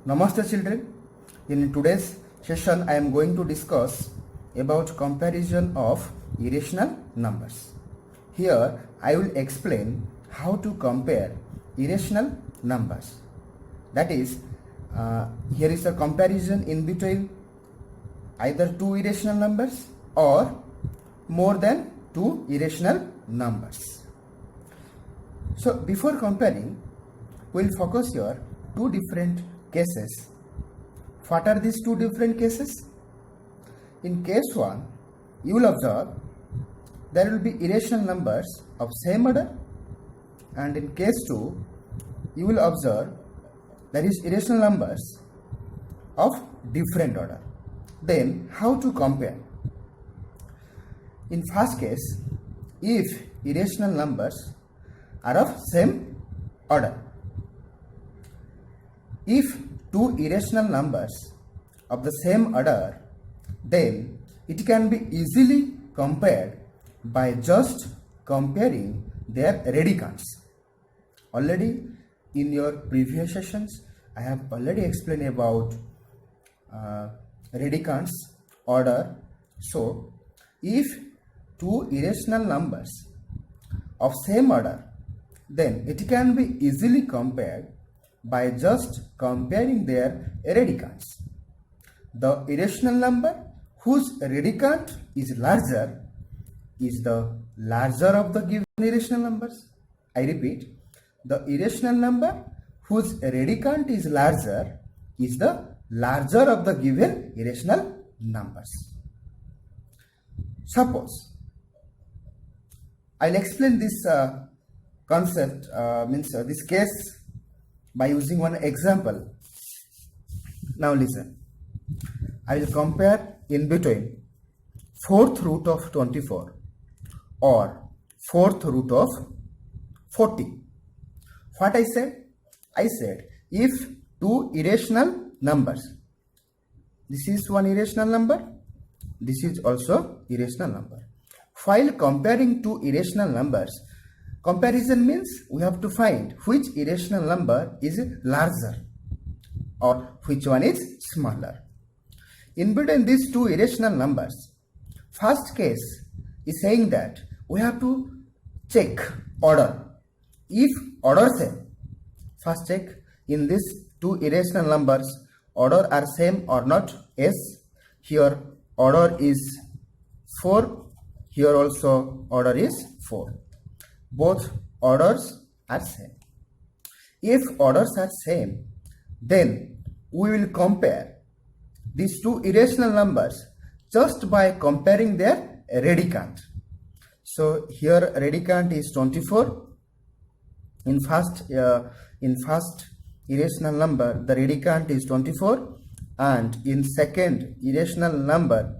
Namaste children. In today's session I am going to discuss about comparison of irrational numbers. Here I will explain how to compare irrational numbers. That is, here is a comparison in between either two irrational numbers or more than two irrational numbers. So before comparing, we will focus here two different cases. What are these two different cases? In case 1, you will observe there will be irrational numbers of same order, and in case 2, you will observe there is irrational numbers of different order. Then how to compare? In first case, if irrational numbers are of same order, if two irrational numbers of the same order, then it can be easily compared by just comparing their radicands. Already in your previous sessions, I have already explained about radicands order. So, if two irrational numbers of same order, then it can be easily compared by just comparing their radicands. The irrational number whose radicand is larger is the larger of the given irrational numbers. I repeat, the irrational number whose radicand is larger is the larger of the given irrational numbers. Suppose I'll explain this concept, this case by using one example. Now listen, I will compare in between 4th root of 24 or 4th root of 40. What I said? I said if two irrational numbers, this is one irrational number, this is also irrational number. While comparing two irrational numbers, comparison means we have to find which irrational number is larger or which one is smaller. In between these two irrational numbers, first case is saying that we have to check order. If order same, first check in these two irrational numbers order are same or not. Yes, here order is 4, here also order is 4. Both orders are same. If orders are same, then we will compare these two irrational numbers just by comparing their radicand. So here radicand is 24. In first irrational number, the radicand is 24, and in second irrational number,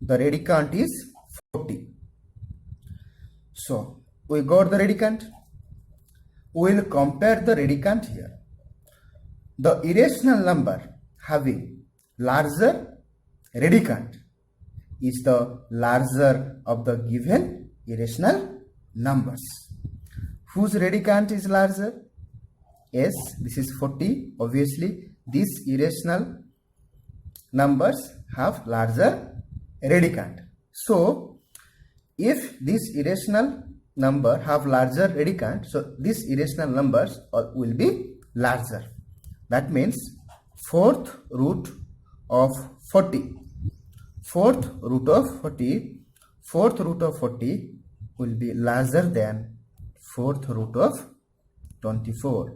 the radicand is 40. So we got the radicand. We will compare the radicand here. The irrational number having larger radicand is the larger of the given irrational numbers. Whose radicand is larger? Yes, this is 40. Obviously, these irrational numbers have larger radicand. So, if this irrational number have larger radicand, so these irrational numbers will be larger. That means 4th root of 40. 4th root of 40. 4th root of 40 will be larger than 4th root of 24.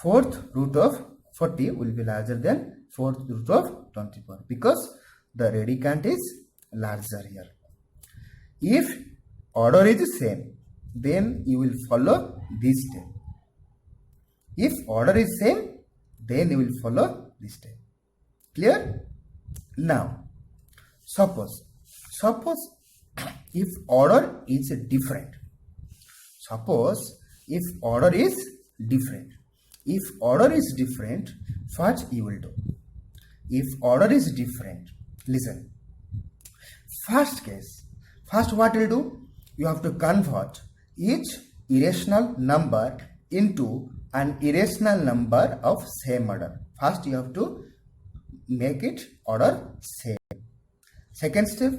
4th root of 40 will be larger than 4th root of 24 because the radicand is larger here. If order is the same, then you will follow this step. If order is same, then you will follow this step. Clear? Now, suppose if order is different. Suppose if order is different. If order is different, what you will do? If order is different, listen. First case, first what you will do? You have to convert each irrational number into an irrational number of same order. First you have to make it order same. Second step,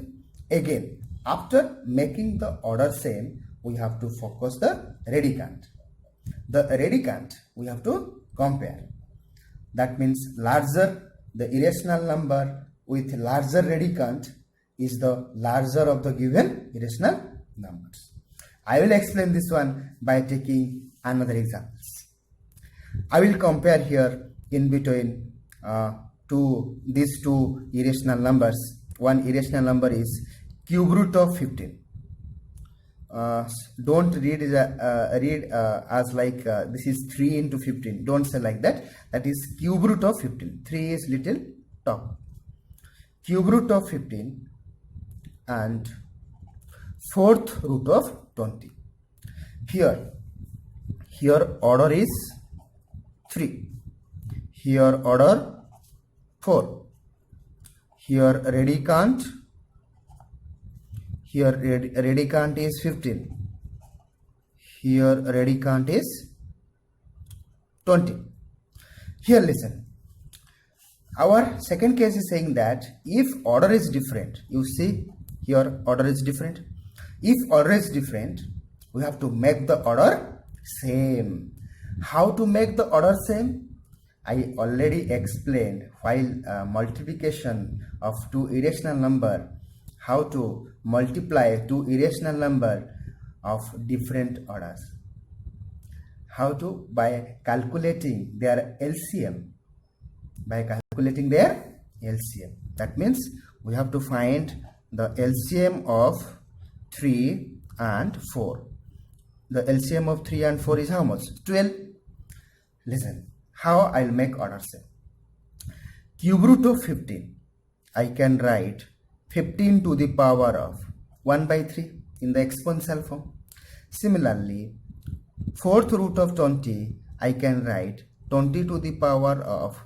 again after making the order same, we have to focus the radicand. The radicand we have to compare. That means larger the irrational number with larger radicand is the larger of the given irrational numbers. I will explain this one by taking another examples. I will compare here in between these two irrational numbers. One irrational number is cube root of 15. Don't read as like this is 3 into 15. Don't say like that. That is cube root of 15. 3 is little top. Cube root of 15 and fourth root of 20. Here order is 3. Here order 4. Here radicand. Here radicand is 15. Here radicand is 20. Here listen. Our second case is saying that if order is different, you see here order is different. If order is different, we have to make the order same. How to make the order same? I already explained while multiplication of two irrational number, how to multiply two irrational number of different orders. How to? By calculating their LCM. By calculating their LCM. That means we have to find the LCM of 3 and 4. The LCM of 3 and 4 is how much? 12. Listen, how I'll make order same. Cube root of 15, I can write 15 to the power of 1 by 3 in the exponential form. Similarly, fourth root of 20, I can write 20 to the power of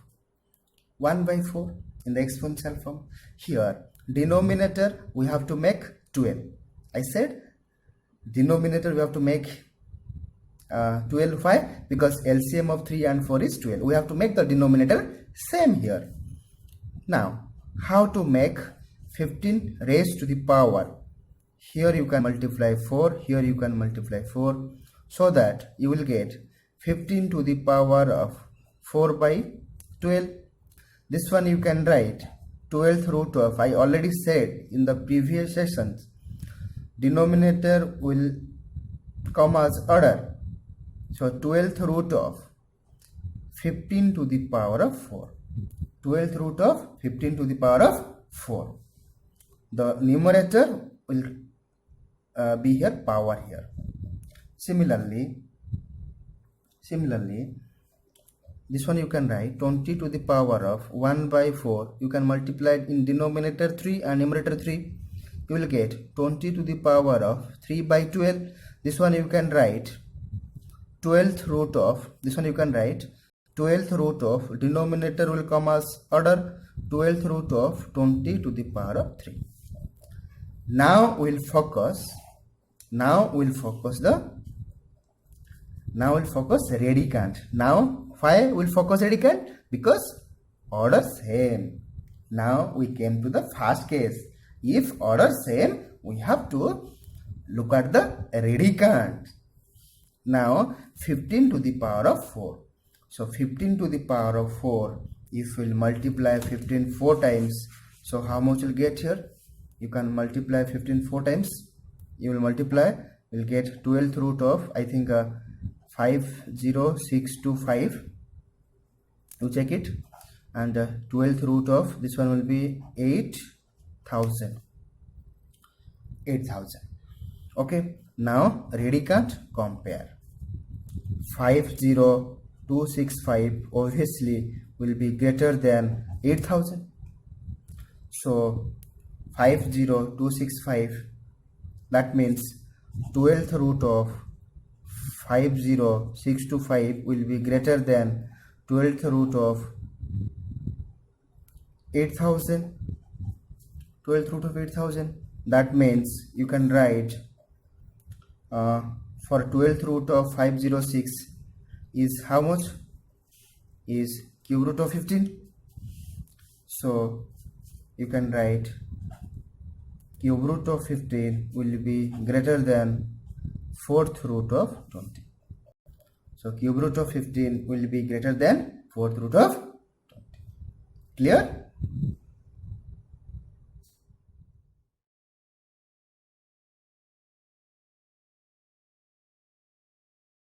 1 by 4 in the exponential form. Here, denominator we have to make 12. I said denominator we have to make 12. Why? Because LCM of 3 and 4 is 12. We have to make the denominator same here. Now, how to make 15 raised to the power? Here you can multiply 4, here you can multiply 4, so that you will get 15 to the power of 4 by 12. This one you can write 12th root of, I already said in the previous sessions, denominator will come as order. So 12th root of 15 to the power of 4. 12th root of 15 to the power of 4. The numerator will be here, power here. Similarly, this one you can write 20 to the power of 1 by 4. You can multiply it in denominator 3 and numerator 3. You will get 20 to the power of 3 by 12. This one you can write 12th root of, this one you can write 12th root of, denominator will come as order, 12th root of 20 to the power of 3. Now we'll focus radicand. Now why we'll focus radicand? Because order same. Now we came to the first case. If order same, we have to look at the radicand. Now 15 to the power of 4. So 15 to the power of 4, if we'll multiply 15 4 times, so how much you'll get here? You can multiply 15 4 times. You will multiply, you'll get 12th root of, I think 50625. You check it. And 12th root of, this one will be 8,000. Okay. Now radicand compare. 50265 obviously will be greater than 8,000. So 50265, that means 12th root of 50625 will be greater than 12th root of 8,000. 12th root of 8,000. That means you can write for 12th root of 506, is how much? Is cube root of 15. So you can write cube root of 15 will be greater than fourth root of 20. So cube root of 15 will be greater than fourth root of 20. Clear?